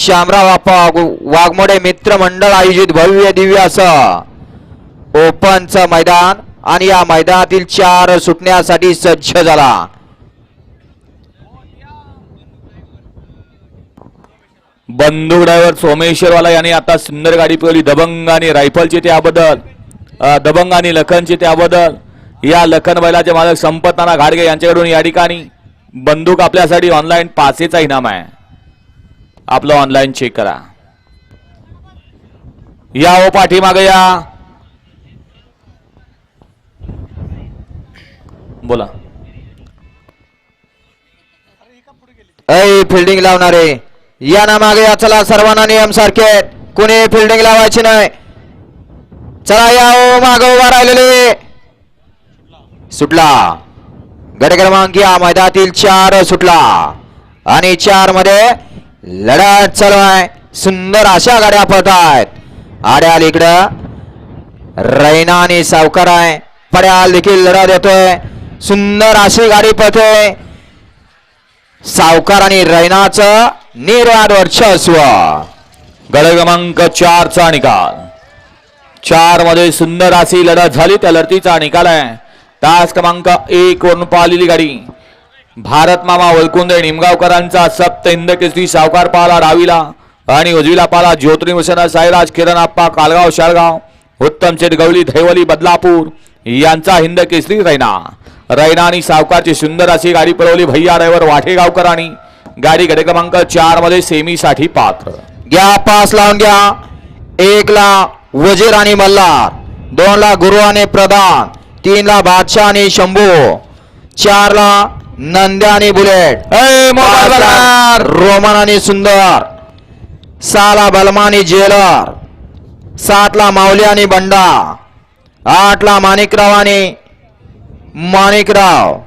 शामराव वाघमोडे मित्र मंडळ आयोजित भव्य दिव्य असं ओपनचं मैदान आणि या मैदानातील 4 सुटण्यासाठी सज्ज झाला। बंदूक ड्रायव्हर सोमेश्वरवाला यांनी आता सुंदर गाडी पळवली। दबंग आणि रायफलची त्याबद्दल दबंग आणि लखनची त्याबद्दल या लखन बैलाचे मालक संपत नाना घाडगे यांच्याकडून या ठिकाणी बंदूक आपल्यासाठी ऑनलाईन पासेचा इनाम आहे। आपलं ऑनलाईन चेक करा। या ओ पाठीमागे या बोला। फिल्डिंग लावणारे या ना मागे या। चला सर्वांना नियम सारखे, कोणी फिल्डिंग लावायची नाही। चला या ओ मागे उभा राहिलेले सुटला। गट क्रमांक या मैदानातील 4 सुटला आणि 4 मध्ये लढत चालू आहे। सुंदर अशा गाड्या पळत आहेत। आड्याल इकडं रैना आणि सावकार आहे। पड्याल देखील लढा देतोय। सुंदर अशी गाडी पळते। सावकार आणि रैनाचं निर्वाद वर्चस्व। गट क्रमांक 4 चा निकाल। 4 मध्ये सुंदर अशी लढत झाली। त्या लढतीचा निकाल आहे तास क्रमांक 1 वरून पाहिलेली गाडी भारत मामा वलकुंदे निमगावकरांचा सप्त हिंद केसरी सावकार पाला डावीला आणि उजवीला पाला ज्योतिर्मिशन साईराज किरण आप्पा कालगाव शाळगाव उत्तम शेठ गवली धैवली बदलापूर यांचा हिंद केसरी रैना। रैना आणि सावकारची सुंदर अशी गाडी पळवली भैया ड्रायव्हर वाठेगावकर आणि गाडी गट क्रमांक 4 मध्ये सेमी साठी पात्र। घ्या पास लावून घ्या। 1 ला वजीर आणि मल्हार, 2 ला गुरु आणि प्रधान, 3 ला बादशाह आणि शंभू, 4 ला नंद्या आणि बुलेट, रोमन आणि सुंदर, 6 ला बलमा आणि जेलर, 7 ला माऊली आणि बंडा, 8 ला माणिकराव आणि माणिकराव,